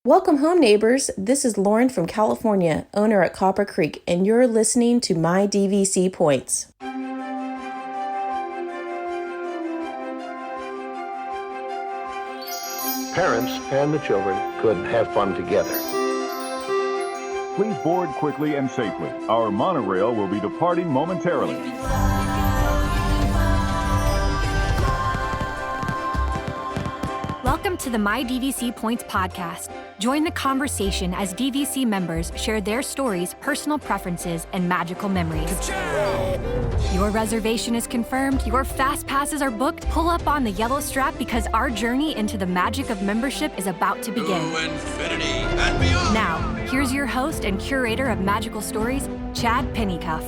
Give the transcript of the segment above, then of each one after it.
Welcome home, neighbors. This is Lauren from California, owner at Copper Creek, and you're listening to My DVC Points. Parents and the children could have fun together. Please board quickly and safely. Our monorail will be departing momentarily. Welcome to the My DVC Points podcast. Join the conversation as DVC members share their stories, personal preferences, and magical memories. Your reservation is confirmed, your fast passes are booked. Pull up on the yellow strap because our journey into the magic of membership is about to begin. To infinity and beyond. Now, here's your host and curator of magical stories, Chad Pennycuff.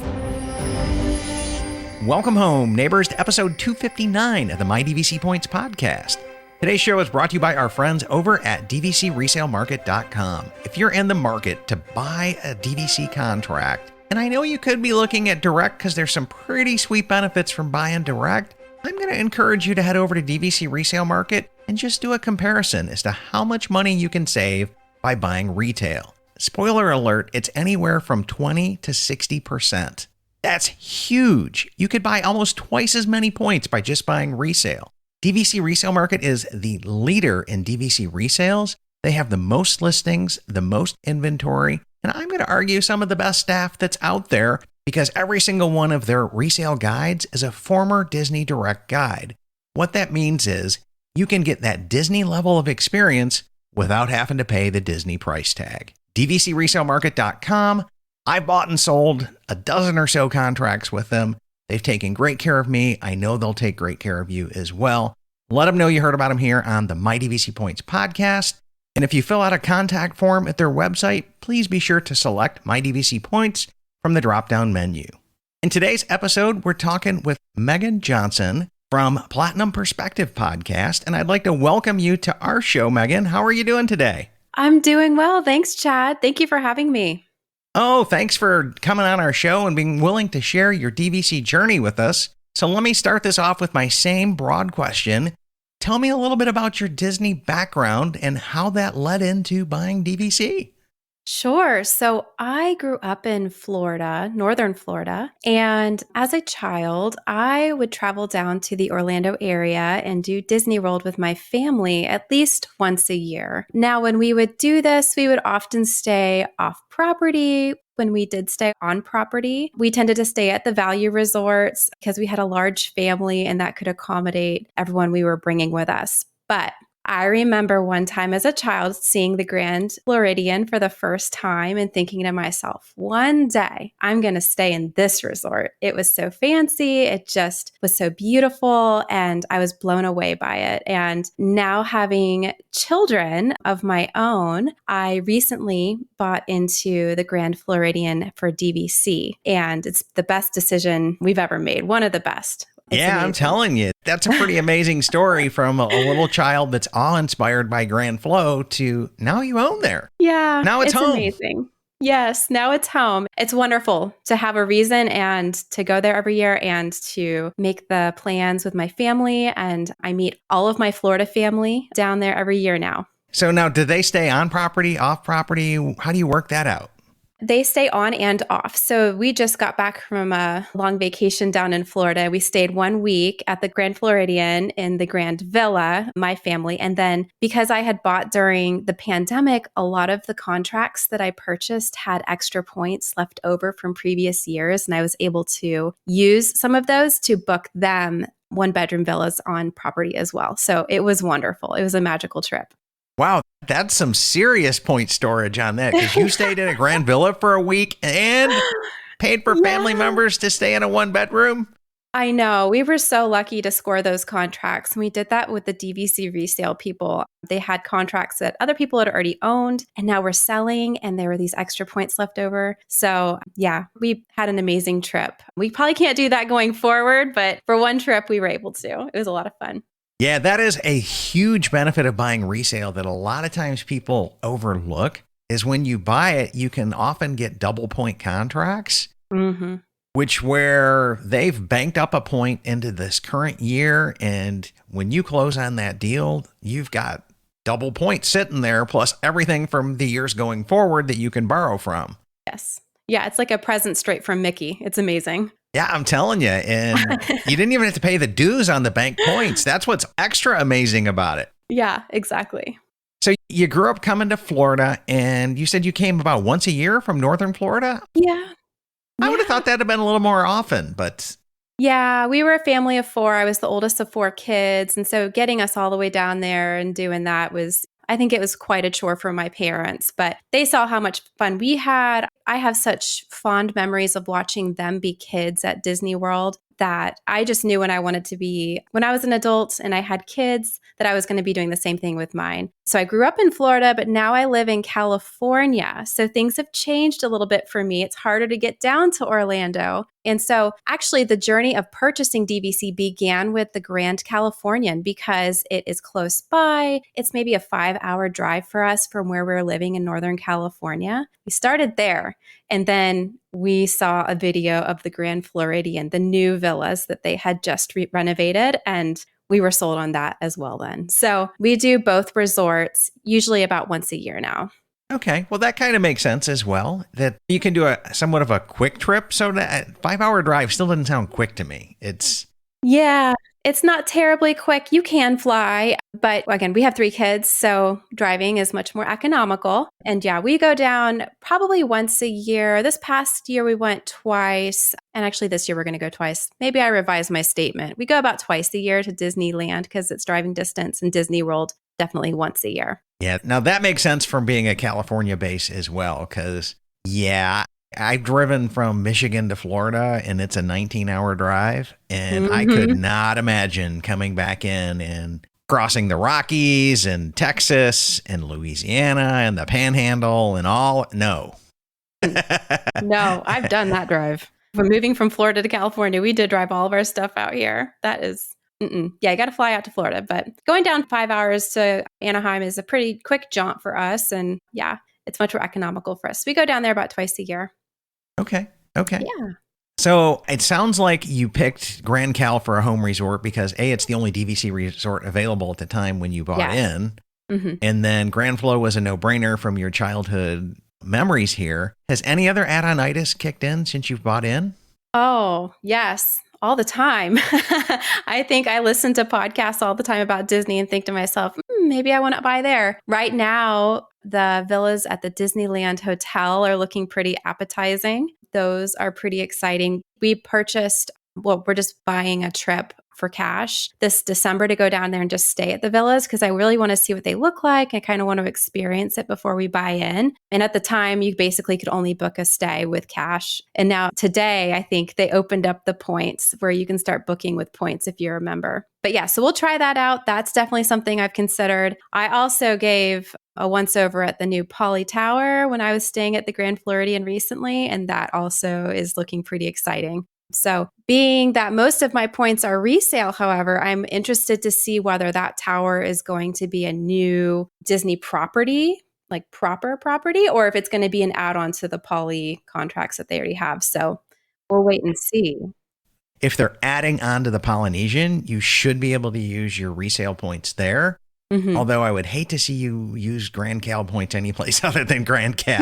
Welcome home, neighbors, to episode 259 of the My DVC Points podcast. Today's show is brought to you by our friends over at dvcresalemarket.com. If you're in the market to buy a DVC contract, and I know you could be looking at direct because there's some pretty sweet benefits from buying direct, I'm going to encourage you to head over to DVC Resale Market and just do a comparison as to how much money you can save by buying retail. Spoiler alert, it's anywhere from 20 to 60%. That's huge. You could buy almost twice as many points by just buying resale. DVC Resale Market is the leader in DVC resales. They have the most listings, the most inventory, and I'm going to argue some of the best staff that's out there because every single one of their resale guides is a former Disney Direct guide. What that means is you can get that Disney level of experience without having to pay the Disney price tag. DVCResaleMarket.com. I bought and sold a dozen or so contracts with them. They've taken great care of me. I know they'll take great care of you as well. Let them know you heard about them here on the My DVC Points podcast. And if you fill out a contact form at their website, please be sure to select My DVC Points from the drop-down menu. In today's episode, we're talking with Megan Johnson from Platinum Perspective Podcast, and I'd like to welcome you to our show, Megan. How are you doing today? I'm doing well. Thanks, Chad. Thank you for having me. Oh, thanks for coming on our show and being willing to share your DVC journey with us. So let me start this off with my same broad question. Tell me a little bit about your Disney background and how that led into buying DVC. Sure. So I grew up in Florida, northern Florida. And as a child, I would travel down to the Orlando area and do Disney World with my family at least once a year. Now, when we would do this, we would often stay off property. When we did stay on property, we tended to stay at the value resorts because we had a large family and that could accommodate everyone we were bringing with us. But I remember one time as a child seeing the Grand Floridian for the first time and thinking to myself, one day I'm going to stay in this resort. It was so fancy. It just was so beautiful. And I was blown away by it. And now having children of my own, I recently bought into the Grand Floridian for DVC. And it's the best decision we've ever made. One of the best. It's amazing. I'm telling you, that's a pretty amazing story from a little child that's awe-inspired by Grand Flo to now you own there. Yeah. Now it's home. Amazing. Yes, now it's home. It's wonderful to have a reason and to go there every year and to make the plans with my family. And I meet all of my Florida family down there every year now. So now, do they stay on property, off property? How do you work that out? They stay on and off. So we just got back from a long vacation down in Florida. We stayed 1 week at the Grand Floridian in the Grand Villa, my family. And then because I had bought during the pandemic, a lot of the contracts that I purchased had extra points left over from previous years. And I was able to use some of those to book them one-bedroom villas on property as well. So it was wonderful. It was a magical trip. Wow, that's some serious point storage on that because you stayed in a Grand Villa for a week and paid for family members to stay in a one bedroom. I know. We were so lucky to score those contracts. And we did that with the DVC resale people. They had contracts that other people had already owned and now we're selling and there were these extra points left over. So yeah, we had an amazing trip. We probably can't do that going forward, but for one trip we were able to. It was a lot of fun. Yeah, that is a huge benefit of buying resale that a lot of times people overlook is when you buy it, you can often get double point contracts, which where they've banked up a point into this current year. And when you close on that deal, you've got double points sitting there, plus everything from the years going forward that you can borrow from. Yes. Yeah, it's like a present straight from Mickey. It's amazing. Yeah, I'm telling you. And you didn't even have to pay the dues on the bank points. That's what's extra amazing about it. Yeah, exactly. So you grew up coming to Florida, and you said you came about once a year from northern Florida? Yeah. I would have thought that'd have been a little more often, but... Yeah, we were a family of 4. I was the oldest of 4 kids. And so getting us all the way down there and doing that was, I think it was quite a chore for my parents, but they saw how much fun we had. I have such fond memories of watching them be kids at Disney World that I just knew when I wanted to be, when I was an adult and I had kids, that I was going to be doing the same thing with mine. So I grew up in Florida, but now I live in California. So things have changed a little bit for me. It's harder to get down to Orlando. And so actually the journey of purchasing DVC began with the Grand Californian because it is close by. It's maybe a 5-hour drive for us from where we're living in Northern California. We started there. And then we saw a video of the Grand Floridian, the new villas that they had just renovated. And we were sold on that as well then. So we do both resorts, usually about once a year now. Okay, well, that kind of makes sense as well, that you can do a somewhat of a quick trip. So that 5-hour drive still doesn't sound quick to me. Yeah, it's not terribly quick. You can fly, but again, we have 3 kids, so driving is much more economical. And yeah, we go down probably once a year. This past year, we went twice. And actually this year, we're going to go twice. Maybe I revised my statement. We go about twice a year to Disneyland because it's driving distance, and Disney World definitely once a year. Yeah, now that makes sense from being a California base as well, because yeah, I've driven from Michigan to Florida, and it's a 19-hour drive, and I could not imagine coming back in and crossing the Rockies and Texas and Louisiana and the Panhandle and all. No. No, I've done that drive. When moving from Florida to California, we did drive all of our stuff out here. That is... Yeah, you got to fly out to Florida, but going down 5 hours to Anaheim is a pretty quick jaunt for us. And yeah, it's much more economical for us. We go down there about twice a year. Okay. Yeah. So it sounds like you picked Grand Cal for a home resort because A, it's the only DVC resort available at the time when you bought in. And then Grand Flow was a no-brainer from your childhood memories here. Has any other add-on-itis kicked in since you've bought in? Oh, yes. All the time. I think I listen to podcasts all the time about Disney and think to myself, maybe I want to buy there. Right now, the villas at the Disneyland Hotel are looking pretty appetizing. Those are pretty exciting. We purchased, we're just buying a trip for cash this December to go down there and just stay at the villas because I really want to see what they look like. I kind of want to experience it before we buy in. And at the time, you basically could only book a stay with cash. And now today, I think they opened up the points where you can start booking with points if you're a member. But yeah, so we'll try that out. That's definitely something I've considered. I also gave a once over at the new Poly Tower when I was staying at the Grand Floridian recently. And that also is looking pretty exciting. So being that most of my points are resale, however, I'm interested to see whether that tower is going to be a new Disney property, like proper property, or if it's going to be an add-on to the Poly contracts that they already have. So we'll wait and see. If they're adding on to the Polynesian, you should be able to use your resale points there. Although I would hate to see you use Grand Cal points anyplace other than Grand Cal.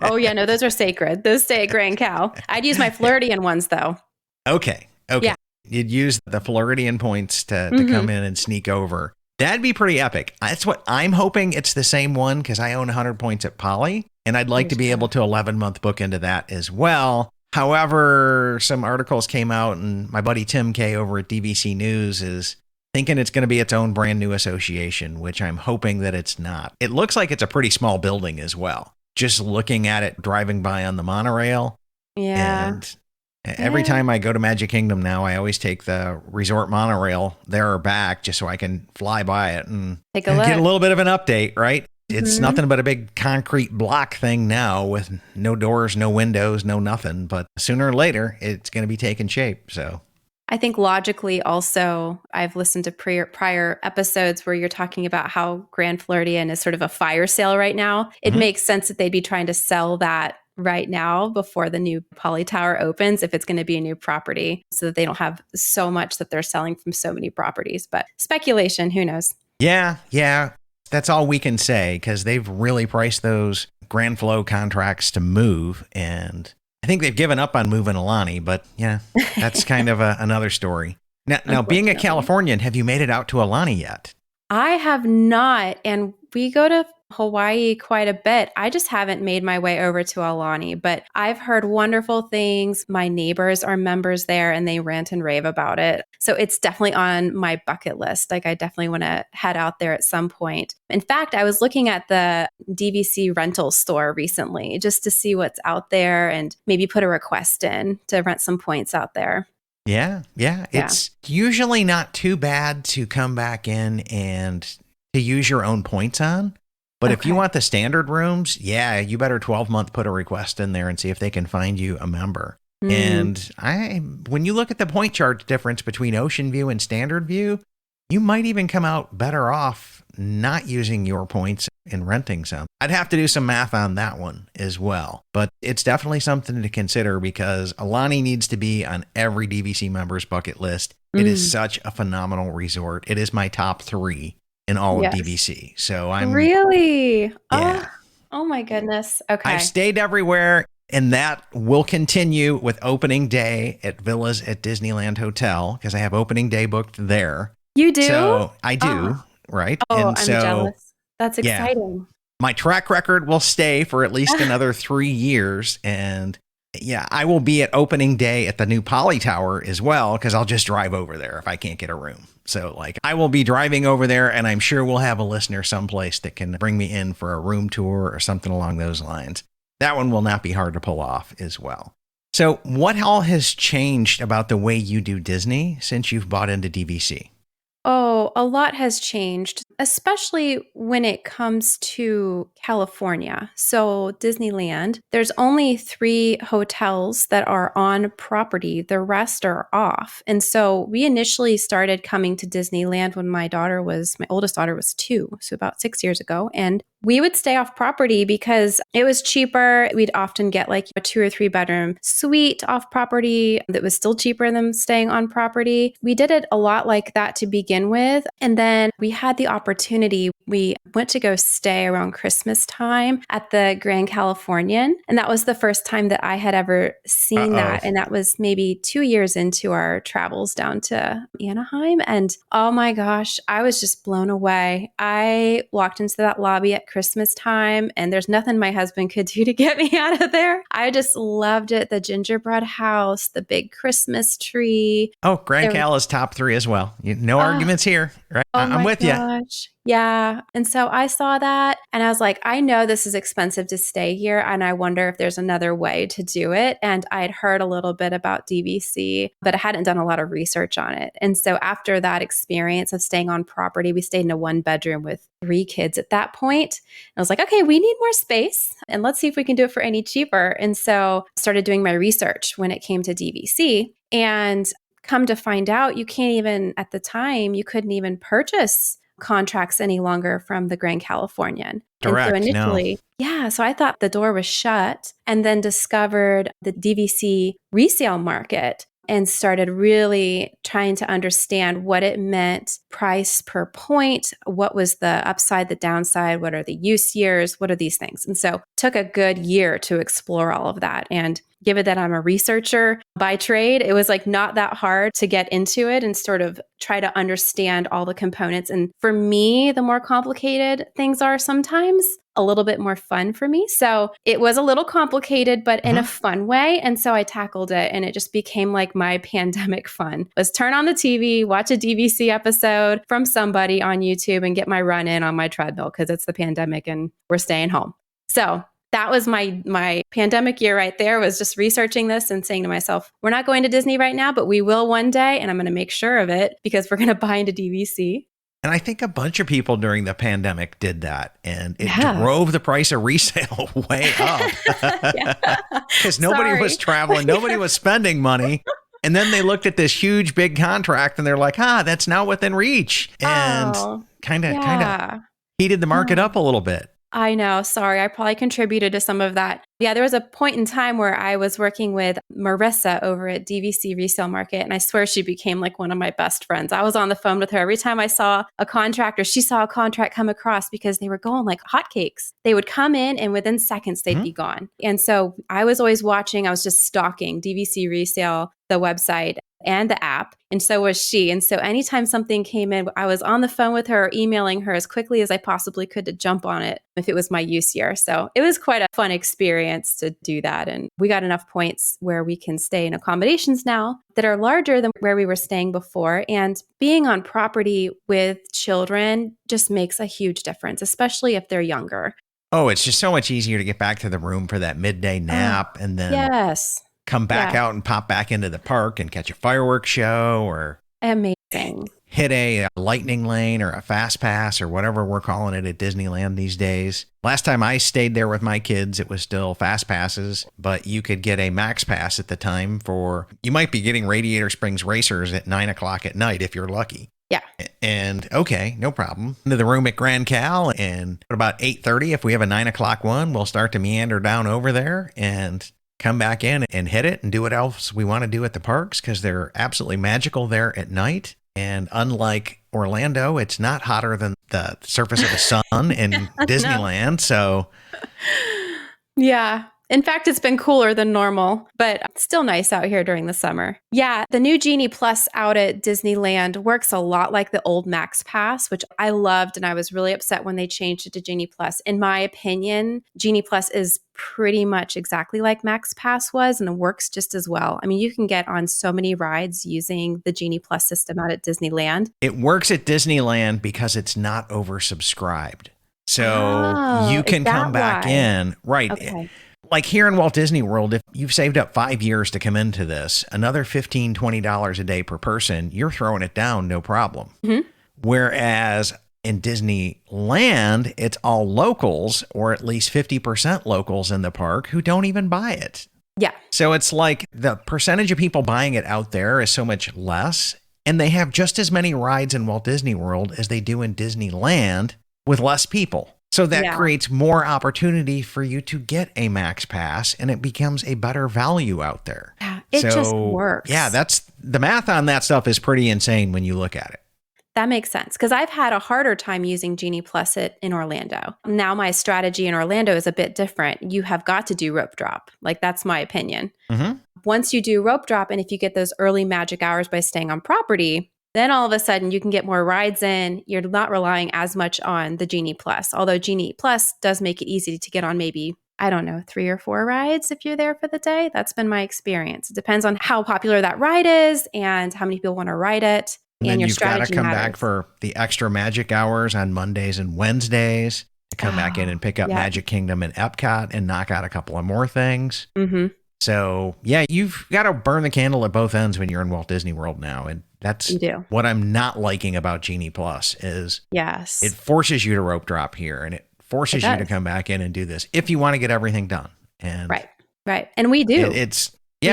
Oh, yeah. No, those are sacred. Those stay at Grand Cal. I'd use my Floridian ones, though. Okay. Yeah. You'd use the Floridian points to come in and sneak over. That'd be pretty epic. That's what I'm hoping. It's the same one because I own 100 points at Poly, and I'd like to be able to 11-month book into that as well. However, some articles came out, and my buddy Tim K over at DVC News is thinking it's going to be its own brand new association, which I'm hoping that it's not. It looks like it's a pretty small building as well. Just looking at it, driving by on the monorail. Yeah. And every time I go to Magic Kingdom now, I always take the resort monorail there or back just so I can fly by it and take a look. Get a little bit of an update, right? It's nothing but a big concrete block thing now with no doors, no windows, no nothing. But sooner or later, it's going to be taking shape. So I think logically also, I've listened to prior episodes where you're talking about how Grand Floridian is sort of a fire sale right now. It makes sense that they'd be trying to sell that right now before the new Poly Tower opens if it's going to be a new property so that they don't have so much that they're selling from so many properties. But speculation, who knows? Yeah. That's all we can say, because they've really priced those Grand Flow contracts to move. And I think they've given up on moving Alani, but yeah, that's kind of another story. Now, being a Californian, have you made it out to Alani yet? I have not. And we go to Hawaii quite a bit. I just haven't made my way over to Alani, but I've heard wonderful things. My neighbors are members there and they rant and rave about it. So it's definitely on my bucket list. Like I definitely want to head out there at some point. In fact, I was looking at the DVC rental store recently just to see what's out there and maybe put a request in to rent some points out there. Yeah. It's usually not too bad to come back in and to use your own points on. But if you want the standard rooms, you better 12-month put a request in there and see if they can find you a member. And when you look at the point charge difference between Ocean View and Standard View, you might even come out better off not using your points and renting some. I'd have to do some math on that one as well. But it's definitely something to consider because Alani needs to be on every DVC member's bucket list. It is such a phenomenal resort. It is my top 3 in all of DVC. So I'm really, yeah. Oh my goodness. Okay. I've stayed everywhere, and that will continue with opening day at Villas at Disneyland Hotel because I have opening day booked there. You do? So I do, right? Oh, I'm jealous. That's exciting. My track record will stay for at least another 3 years, and I will be at opening day at the new Poly Tower as well because I'll just drive over there if I can't get a room. So I will be driving over there, and I'm sure we'll have a listener someplace that can bring me in for a room tour or something along those lines. That one will not be hard to pull off as well. So what all has changed about the way you do Disney since you've bought into DVC? Oh, a lot has changed, especially when it comes to California. So Disneyland, there's only 3 hotels that are on property. The rest are off. And so we initially started coming to Disneyland when my oldest daughter was 2, so about 6 years ago. And we would stay off property because it was cheaper. We'd often get like a 2 or 3 bedroom suite off property that was still cheaper than staying on property. We did it a lot like that to begin with. And then we had the opportunity. We went to go stay around Christmas time at the Grand Californian. And that was the first time that I had ever seen that. And that was maybe 2 years into our travels down to Anaheim. And oh my gosh, I was just blown away. I walked into that lobby at Christmas time and there's nothing my husband could do to get me out of there. I just loved it. The gingerbread house, the big Christmas tree. Oh, Grand Cal is top 3 as well. No arguments here, right? I'm with you. Yeah. And so I saw that and I was like, I know this is expensive to stay here. And I wonder if there's another way to do it. And I'd heard a little bit about DVC, but I hadn't done a lot of research on it. And so after that experience of staying on property, we stayed in a 1-bedroom with 3 kids at that point. And I was like, okay, we need more space and let's see if we can do it for any cheaper. And so I started doing my research when it came to DVC and come to find out at the time, you couldn't even purchase contracts any longer from the Grand Californian. Correct. And so initially, so I thought the door was shut and then discovered the DVC resale market and started really trying to understand what it meant, price per point, what was the upside, the downside, what are the use years, what are these things? And so took a good year to explore all of that. And given that I'm a researcher by trade, it was like not that hard to get into it and sort of try to understand all the components. And for me, the more complicated things are sometimes a little bit more fun for me. So it was a little complicated, but in a fun way. And so I tackled it and it just became like my pandemic fun was turn on the TV, watch a DVC episode from somebody on YouTube and get my run in on my treadmill because it's the pandemic and we're staying home. So that was my pandemic year right there, was just researching this and saying to myself, we're not going to Disney right now, but we will one day. And I'm going to make sure of it because we're going to buy into DVC. And I think a bunch of people during the pandemic did that. And it drove the price of resale way up. Because nobody was traveling. Nobody was spending money. And then they looked at this huge, big contract and they're like, that's now within reach. And kind of heated the market up a little bit. I know. Sorry. I probably contributed to some of that. Yeah, there was a point in time where I was working with Marissa over at DVC Resale Market, and I swear she became like one of my best friends. I was on the phone with her every time I saw a contract or she saw a contract come across because they were going like hotcakes. They would come in and within seconds they'd be gone. And so I was always watching, I was just stalking DVC Resale, the website and the app. And so was she. And so anytime something came in, I was on the phone with her, or emailing her as quickly as I possibly could to jump on it if it was my use year. So it was quite a fun experience to do that. And we got enough points where we can stay in accommodations now that are larger than where we were staying before. And being on property with children just makes a huge difference, especially if they're younger. Oh, it's just so much easier to get back to the room for that midday nap and then come back out and pop back into the park and catch a fireworks show or amazing. Hit a lightning lane or a fast pass or whatever we're calling it at Disneyland these days. Last time I stayed there with my kids, it was still fast passes, but you could get a max pass at the time you might be getting Radiator Springs Racers at 9:00 at night if you're lucky. Yeah. And okay, no problem. Into the room at Grand Cal, and at about 8:30, if we have a 9:00 one, we'll start to meander down over there and come back in and hit it and do what else we want to do at the parks because they're absolutely magical there at night. And unlike Orlando, it's not hotter than the surface of the sun in Disneyland. So, yeah. In fact, it's been cooler than normal, but still nice out here during the summer. Yeah, the new Genie Plus out at Disneyland works a lot like the old Max Pass, which I loved, and I was really upset when they changed it to Genie Plus. In my opinion, Genie Plus is pretty much exactly like Max Pass was, and it works just as well. I mean, you can get on so many rides using the Genie Plus system out at Disneyland. It works at Disneyland because it's not oversubscribed. So you can come back in. Right. Okay. Like here in Walt Disney World, if you've saved up 5 years to come into this, another $15, $20 a day per person, you're throwing it down, no problem. Mm-hmm. Whereas in Disneyland, it's all locals, or at least 50% locals in the park who don't even buy it. Yeah. So it's like the percentage of people buying it out there is so much less, and they have just as many rides in Walt Disney World as they do in Disneyland with less people. So that creates more opportunity for you to get a Max Pass, and it becomes a better value out there. Yeah, it just works. Yeah, that's the math on that stuff is pretty insane when you look at it. That makes sense because I've had a harder time using Genie Plus in Orlando. Now my strategy in Orlando is a bit different. You have got to do rope drop. Like that's my opinion. Mm-hmm. Once you do rope drop, and if you get those early magic hours by staying on property, then all of a sudden you can get more rides in. You're not relying as much on the Genie Plus, although Genie Plus does make it easy to get on maybe, 3 or 4 rides if you're there for the day. That's been my experience. It depends on how popular that ride is and how many people want to ride it. And your you've got strategy to come matters. back for the extra magic hours on Mondays and Wednesdays to come back in and pick up Magic Kingdom and Epcot and knock out a couple of more things. Mm-hmm. So, yeah, you've got to burn the candle at both ends when you're in Walt Disney World now. And that's what I'm not liking about Genie Plus is it forces you to rope drop here, and it forces you to come back in and do this if you want to get everything done. And right. And we do.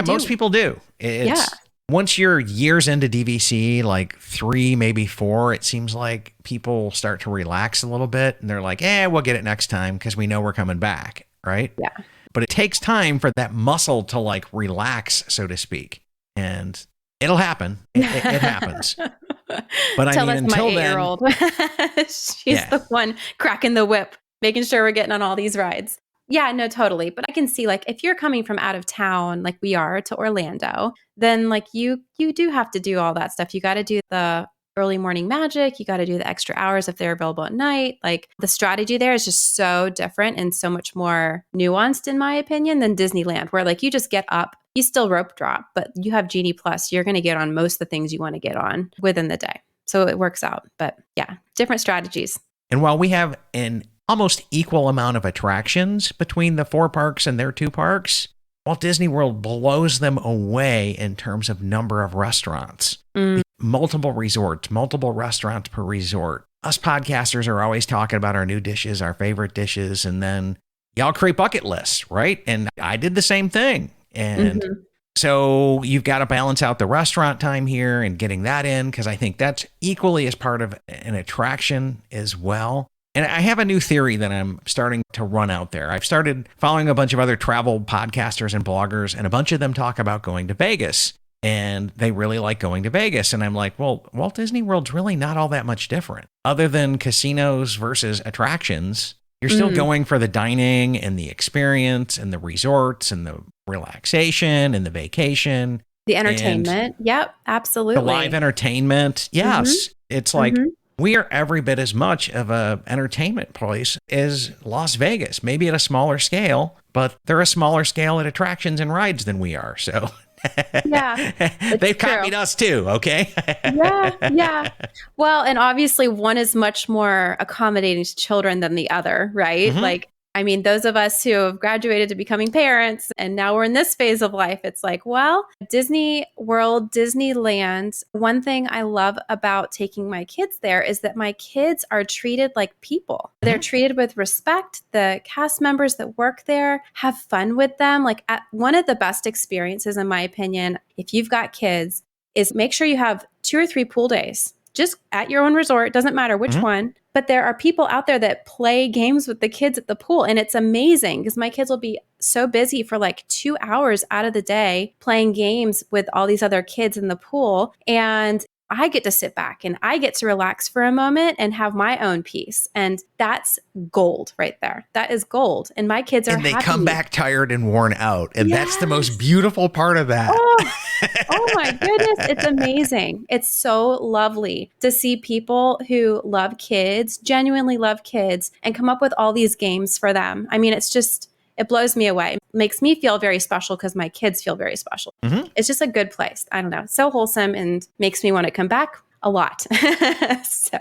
Most people do. Once you're years into DVC, like 3, maybe 4, it seems like people start to relax a little bit, and they're like, we'll get it next time because we know we're coming back, right? Yeah. But it takes time for that muscle to like relax, so to speak. And it'll happen. It happens. But Tell I mean, us until my 8-year-old. She's the one cracking the whip, making sure we're getting on all these rides. Yeah, no, totally. But I can see like if you're coming from out of town, like we are to Orlando, then like you do have to do all that stuff. You got to do the early morning magic. You got to do the extra hours if they're available at night. Like the strategy there is just so different and so much more nuanced, in my opinion, than Disneyland, where like you just get up, you still rope drop, but you have Genie Plus. You're going to get on most of the things you want to get on within the day. So it works out. But yeah, different strategies. And while we have an almost equal amount of attractions between the 4 parks and their 2 parks, Walt Disney World blows them away in terms of number of restaurants. Multiple resorts, multiple restaurants per resort. Us podcasters are always talking about our new dishes, our favorite dishes, and then y'all create bucket lists, right? And I did the same thing. And so you've got to balance out the restaurant time here and getting that in, because I think that's equally as part of an attraction as well. And I have a new theory that I'm starting to run out there. I've started following a bunch of other travel podcasters and bloggers, and a bunch of them talk about going to Vegas. And they really like going to Vegas. And I'm like, well, Walt Disney World's really not all that much different. Other than casinos versus attractions, you're still going for the dining and the experience and the resorts and the relaxation and the vacation. The entertainment. Yep, absolutely. The live entertainment. Yes. It's like we are every bit as much of a entertainment place as Las Vegas, maybe at a smaller scale, but they're a smaller scale at attractions and rides than we are. So yeah, they've copied us too. Okay. yeah. Well, and obviously one is much more accommodating to children than the other, right? Like, I mean, those of us who have graduated to becoming parents and now we're in this phase of life, it's like, well, Disney World, Disneyland, one thing I love about taking my kids there is that my kids are treated like people. They're treated with respect. The cast members that work there have fun with them. Like one of the best experiences, in my opinion, if you've got kids, is make sure you have 2 or 3 pool days. Just at your own resort, it doesn't matter which one, but there are people out there that play games with the kids at the pool. And it's amazing because my kids will be so busy for like 2 hours out of the day playing games with all these other kids in the pool. And I get to sit back and I get to relax for a moment and have my own peace. And that's gold right there. That is gold. And my kids are And they happy. come back tired and worn out. And that's the most beautiful part of that. Oh my goodness. It's amazing. It's so lovely to see people who love kids, genuinely love kids, and come up with all these games for them. I mean, it blows me away. It makes me feel very special because my kids feel very special. It's just a good place. I don't know. It's so wholesome and makes me want to come back a lot. So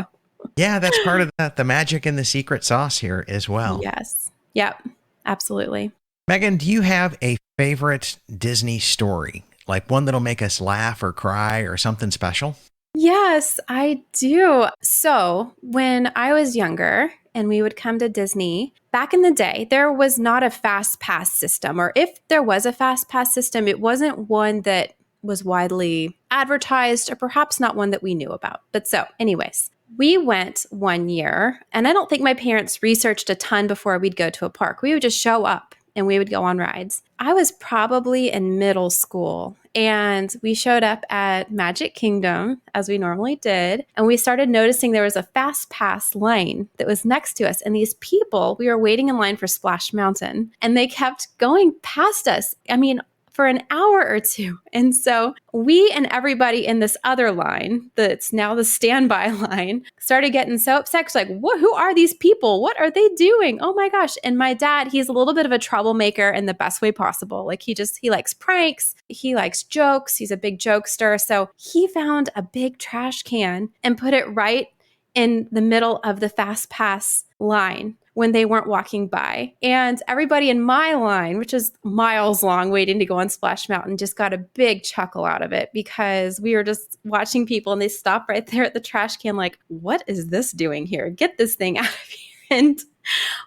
yeah, that's part of the magic and the secret sauce here as well. yes. Yep. Absolutely. Megan, do you have a favorite Disney story? Like one that'll make us laugh or cry or something special? Yes, I do. So when I was younger and we would come to Disney, back in the day, there was not a fast pass system. Or if there was a fast pass system, it wasn't one that was widely advertised or perhaps not one that we knew about. But so anyways, we went one year and I don't think my parents researched a ton before we'd go to a park. We would just show up and we would go on rides. I was probably in middle school and we showed up at Magic Kingdom as we normally did. And we started noticing there was a fast pass line that was next to us. And these people, we were waiting in line for Splash Mountain and they kept going past us. I mean, for an hour or two. And so we and everybody in this other line, that's now the standby line, started getting so upset. Like, what? Who are these people? What are they doing? Oh my gosh. And my dad, he's a little bit of a troublemaker in the best way possible. Like he likes pranks. He likes jokes. He's a big jokester. So he found a big trash can and put it right in the middle of the fast pass line when they weren't walking by. And everybody in my line, which is miles long waiting to go on Splash Mountain, just got a big chuckle out of it because we were just watching people and they stopped right there at the trash can like, what is this doing here? Get this thing out of here. And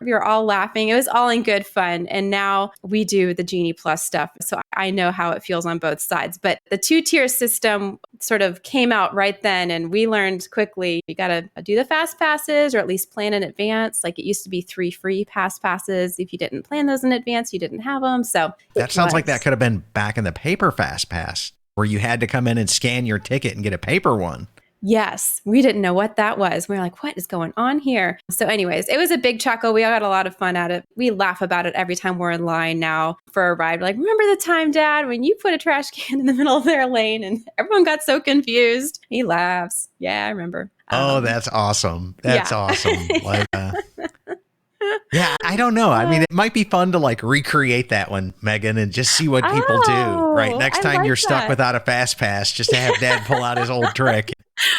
we were all laughing. It was all in good fun. And now we do the Genie Plus stuff. So I know how it feels on both sides. But the 2-tier system sort of came out right then. And we learned quickly, you got to do the fast passes or at least plan in advance. Like it used to be 3 free fast passes. If you didn't plan those in advance, you didn't have them. So that sounds like that could have been back in the paper fast pass where you had to come in and scan your ticket and get a paper one. Yes, we didn't know what that was. We were like, what is going on here? So anyways, it was a big chuckle. We all got a lot of fun at it. We laugh about it every time we're in line now for a ride. We're like, remember the time, Dad, when you put a trash can in the middle of their lane and everyone got so confused? He laughs. Yeah, I remember. Oh, that's awesome. That's awesome. Like, yeah, I don't know. I mean, it might be fun to like recreate that one, Megan, and just see what people do, right? Next time you're stuck without a fast pass, just to have Dad pull out his old trick.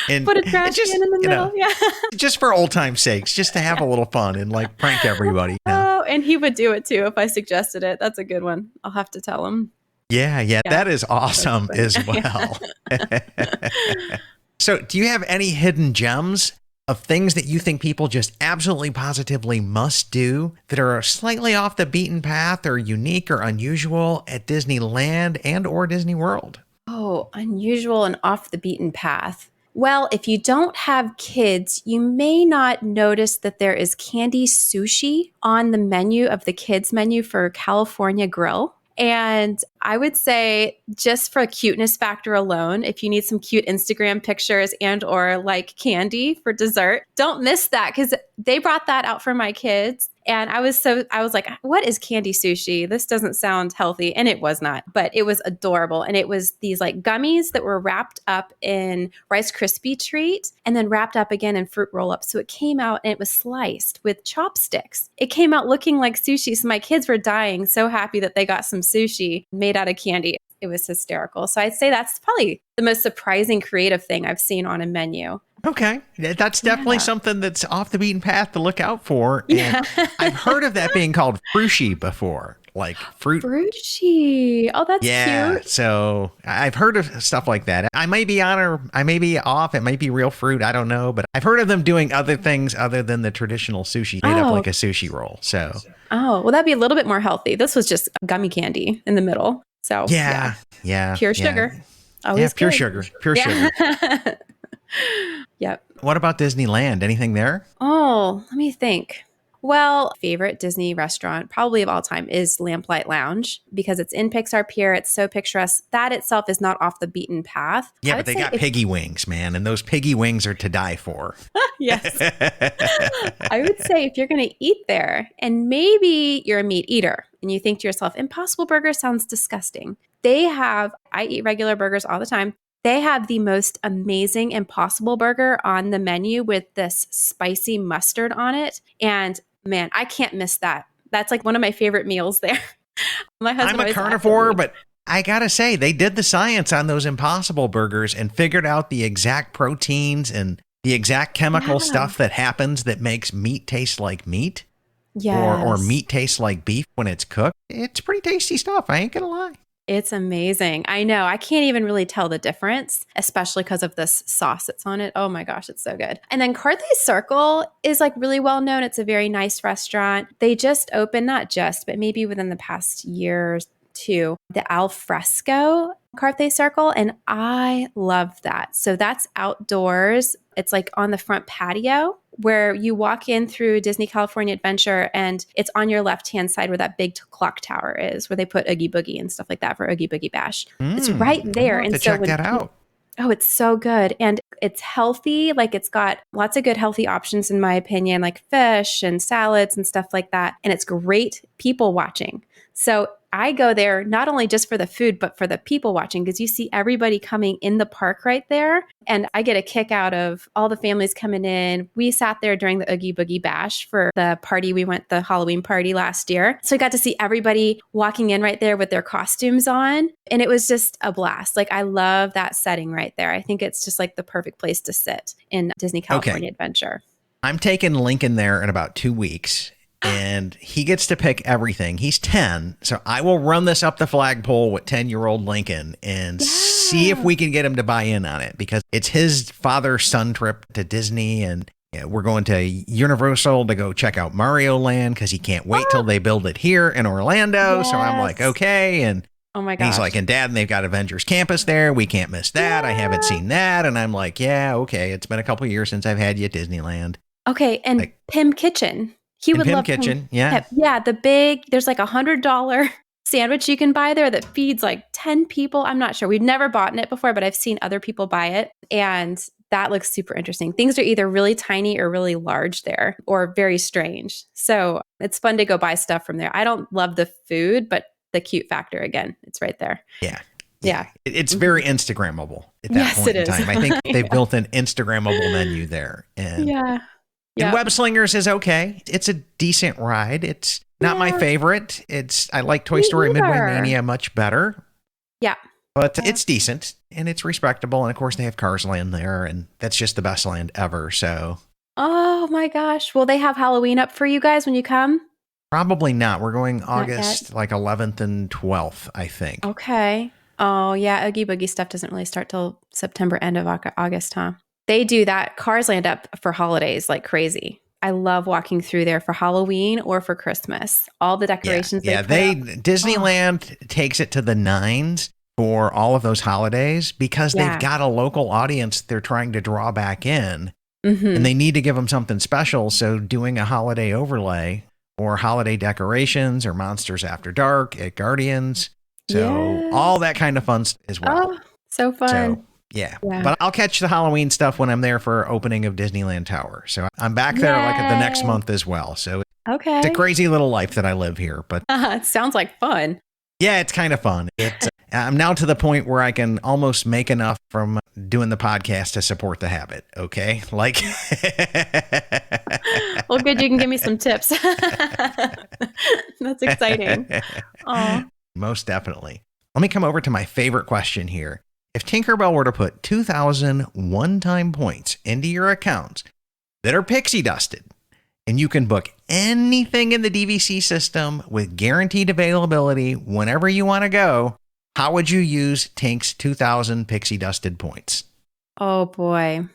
And put a trash can in the middle. Yeah. Just for old time's sakes, just to have a little fun and like prank everybody. You know? Oh, and he would do it too if I suggested it. That's a good one. I'll have to tell him. Yeah, that is awesome as well. So do you have any hidden gems of things that you think people just absolutely positively must do that are slightly off the beaten path or unique or unusual at Disneyland and or Disney World? Oh, unusual and off the beaten path. Well, if you don't have kids, you may not notice that there is candy sushi on the menu of the kids menu for California Grill. And I would say just for a cuteness factor alone, if you need some cute Instagram pictures and or like candy for dessert, don't miss that because they brought that out for my kids. And I was like, what is candy sushi? This doesn't sound healthy. And it was not, but it was adorable. And it was these like gummies that were wrapped up in Rice Krispie treat and then wrapped up again in fruit roll up. So it came out and it was sliced with chopsticks. It came out looking like sushi. So my kids were dying, so happy that they got some sushi made out of candy. It was hysterical. So I'd say that's probably the most surprising creative thing I've seen on a menu. Okay. That's definitely something that's off the beaten path to look out for. And I've heard of that being called frushi before, like fruit. Frushi. Oh, that's cute. So I've heard of stuff like that. I may be on or I may be off. It might be real fruit. I don't know. But I've heard of them doing other things other than the traditional sushi made up like a sushi roll. So. Oh, well, that'd be a little bit more healthy. This was just gummy candy in the middle. So yeah. Pure sugar. Always pure good. sugar. Pure sugar. Yep. What about Disneyland? Anything there? Oh, let me think. Well, favorite Disney restaurant probably of all time is Lamplight Lounge because it's in Pixar Pier. It's so picturesque. That itself is not off the beaten path. Yeah, but they got piggy wings, man. And those piggy wings are to die for. Yes. I would say if you're going to eat there and maybe you're a meat eater and you think to yourself, Impossible Burger sounds disgusting. I eat regular burgers all the time. They have the most amazing Impossible Burger on the menu with this spicy mustard on it. And man, I can't miss that. That's like one of my favorite meals there. My husband I'm a carnivore, but I gotta say, they did the science on those Impossible Burgers and figured out the exact proteins and the exact chemical stuff that happens that makes meat taste like meat. Yes. Or meat taste like beef when it's cooked. It's pretty tasty stuff. I ain't gonna lie. It's amazing. I know. I can't even really tell the difference, especially because of this sauce that's on it. Oh my gosh, it's so good. And then Carthay Circle is like really well known. It's a very nice restaurant. They just opened, not just, but maybe within the past year or two, the al fresco Carthay Circle. And I love that. So that's outdoors. It's like on the front patio where you walk in through Disney California Adventure and it's on your left-hand side where that big clock tower is, where they put Oogie Boogie and stuff like that for Oogie Boogie Bash. It's right there. And so check that out. Oh, it's so good. And it's healthy. Like it's got lots of good healthy options in my opinion, like fish and salads and stuff like that. And it's great people watching. So I go there not only just for the food, but for the people watching, because you see everybody coming in the park right there. And I get a kick out of all the families coming in. We sat there during the Oogie Boogie Bash for the party. We went the Halloween party last year. So I got to see everybody walking in right there with their costumes on. And it was just a blast. Like I love that setting right there. I think it's just like the perfect place to sit in Disney California Adventure. I'm taking Lincoln there in about 2 weeks. And he gets to pick everything. He's 10. So I will run this up the flagpole with 10-year-old Lincoln and see if we can get him to buy in on it, because it's his father-son trip to Disney. And we're going to Universal to go check out Mario Land because he can't wait till they build it here in Orlando. So I'm like, okay. And oh my gosh. He's like, and Dad, and they've got Avengers Campus there. We can't miss that. I haven't seen that. And I'm like, yeah, okay. It's been a couple of years since I've had you at Disneyland. Okay. And like, Pim Kitchen. He would love Kitchen, yeah. The big, there's like $100 sandwich you can buy there that feeds like 10 people. I'm not sure. We've never bought it before, but I've seen other people buy it. And that looks super interesting. Things are either really tiny or really large there or very strange. So it's fun to go buy stuff from there. I don't love the food, but the cute factor, again, it's right there. Yeah. Yeah. It's very Instagrammable at that point in time. I think they've built an Instagrammable menu there. And And Web Slingers is okay. It's a decent ride. It's not my favorite. I like Toy Story Midway Mania much better. Yeah. But it's decent and it's respectable. And of course they have Cars Land there, and that's just the best land ever. So. Oh my gosh. Will they have Halloween up for you guys when you come? Probably not. We're going August like 11th and 12th, I think. Okay. Oh yeah. Oogie Boogie stuff doesn't really start till September, end of August, huh? They do that Cars Land up for holidays like crazy. I love walking through there for Halloween or for Christmas. All the decorations. Disneyland takes it to the nines. for all of those holidays because Yeah. they've got a local audience they're trying to draw back in, Mm-hmm. and they need to give them something special. So doing a holiday overlay or holiday decorations or Monsters After Dark at Guardians. So Yes. all that kind of fun as well. Oh, so fun. So, yeah. But I'll catch the Halloween stuff when I'm there for opening of Disneyland Tower. So I'm back there like the next Yay. month as well. So Okay. it's a crazy little life that I live here. But It sounds like fun. yeah, it's kind of fun. I'm now to the point where I can almost make enough from doing the podcast to support the habit. Okay. Like, Well, good. You can give me some tips. That's exciting. Oh, most definitely. Let me come over to my favorite question here. If Tinkerbell were to put 2,000 one-time points into your accounts that are pixie dusted, and you can book anything in the DVC system with guaranteed availability whenever you want to go, how would you use Tink's 2,000 pixie dusted points? oh boy.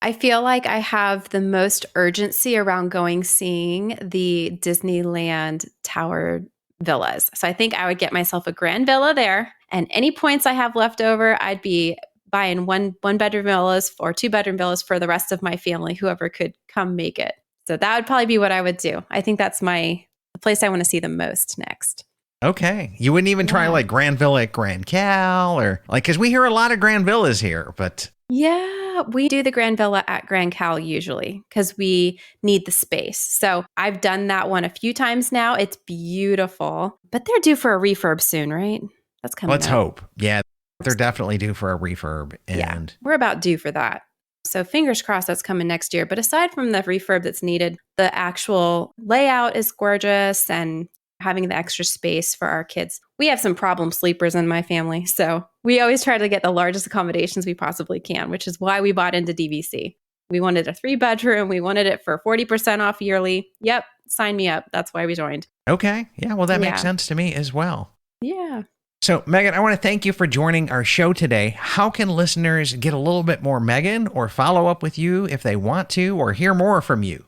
I feel like I have the most urgency around seeing the Disneyland Tower villas. So I think I would get myself a grand villa there, and any points I have left over, I'd be buying one bedroom villas or 2-bedroom villas for the rest of my family, whoever could come make it. So that would probably be what I would do. I think that's the place I want to see the most next. Okay. You wouldn't even try like Grand Villa at Grand Cal or like, because we hear a lot of Grand Villas here, but Yeah, we do the Grand Villa at Grand Cal usually because we need the space. So I've done that one a few times now. It's beautiful, but they're due for a refurb soon, right? That's coming let's up. hope. Yeah, they're definitely due for a refurb. And We're about due for that. So fingers crossed that's coming next year. But aside from the refurb that's needed, the actual layout is gorgeous and having the extra space for our kids. We have some problem sleepers in my family. So we always try to get the largest accommodations we possibly can, which is why we bought into DVC. We wanted a 3-bedroom. We wanted it for 40% off yearly. Yep. Sign me up. That's why we joined. okay. Yeah, well, that Yeah. makes sense to me as well. Yeah. So, Megan, I want to thank you for joining our show today. How can listeners get a little bit more Megan or follow up with you if they want to or hear more from you?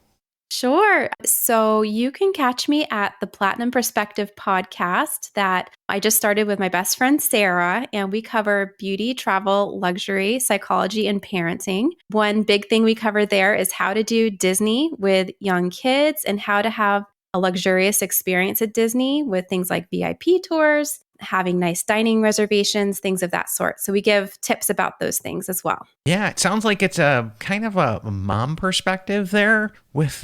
Sure. So you can catch me at the Platinum Perspective podcast that I just started with my best friend, Sarah, and we cover beauty, travel, luxury, psychology, and parenting. One big thing we cover there is how to do Disney with young kids and how to have a luxurious experience at Disney with things like VIP tours, having nice dining reservations, things of that sort. So we give tips about those things as well. Yeah, it sounds like it's a kind of a mom perspective there with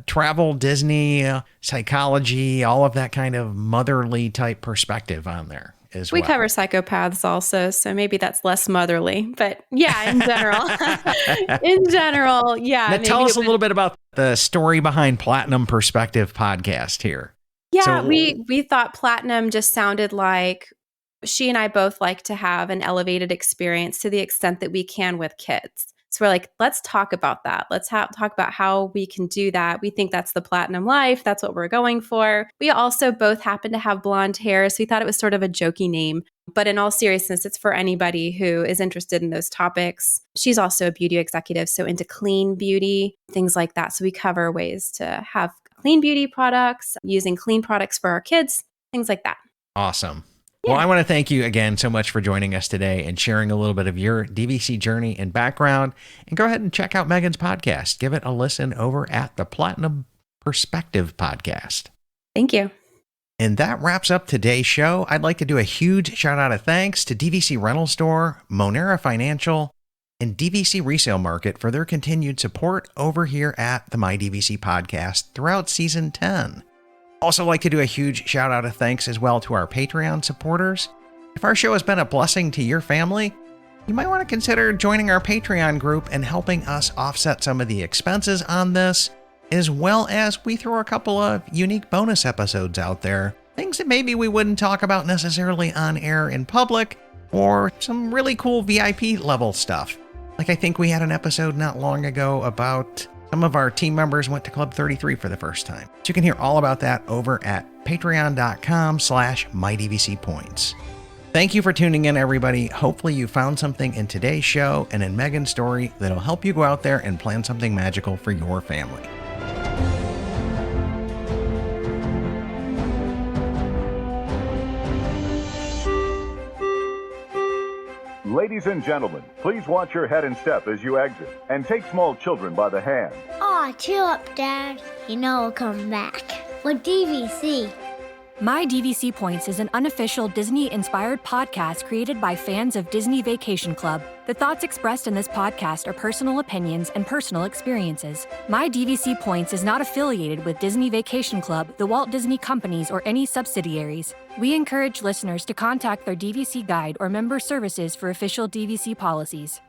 travel, Disney, psychology, all of that kind of motherly type perspective on there as We well. cover psychopaths also, so maybe that's less motherly. But yeah, in general, yeah. Now, tell us a little bit about the story behind Platinum Perspective podcast here. Yeah, So- we thought Platinum just sounded like she and I both like to have an elevated experience to the extent that we can with kids. So we're like, let's talk about that. Let's talk about how we can do that. We think that's the Platinum life. That's what we're going for. We also both happen to have blonde hair, so we thought it was sort of a jokey name. But in all seriousness, it's for anybody who is interested in those topics. She's also a beauty executive, so into clean beauty, things like that. So we cover ways to have clean beauty products, using clean products for our kids, things like that. Awesome. Yeah. Well, I want to thank you again so much for joining us today and sharing a little bit of your DVC journey and background. And go ahead and check out Megan's podcast. Give it a listen over at the Platinum Perspective podcast. Thank you. And that wraps up today's show. I'd like to do a huge shout out of thanks to DVC Rental Store, Monera Financial, and DVC Resale Market for their continued support over here at the My DVC podcast throughout season 10. Also like to do a huge shout out of thanks as well to our Patreon supporters. If our show has been a blessing to your family, you might want to consider joining our Patreon group and helping us offset some of the expenses on this, as well as we throw a couple of unique bonus episodes out there. Things that maybe we wouldn't talk about necessarily on air in public, or some really cool VIP level stuff. Like I think we had an episode not long ago about some of our team members went to Club 33 for the first time. So you can hear all about that over at patreon.com/mydvcpoints. Thank you for tuning in, everybody. Hopefully you found something in today's show and in Megan's story that'll help you go out there and plan something magical for your family. Ladies and gentlemen, please watch your head and step as you exit, and take small children by the hand. Aw, chill up, Dad. You know we'll come back. With DVC. My DVC Points is an unofficial Disney-inspired podcast created by fans of Disney Vacation Club. The thoughts expressed in this podcast are personal opinions and personal experiences. My DVC Points is not affiliated with Disney Vacation Club, the Walt Disney Companies, or any subsidiaries. We encourage listeners to contact their DVC guide or member services for official DVC policies.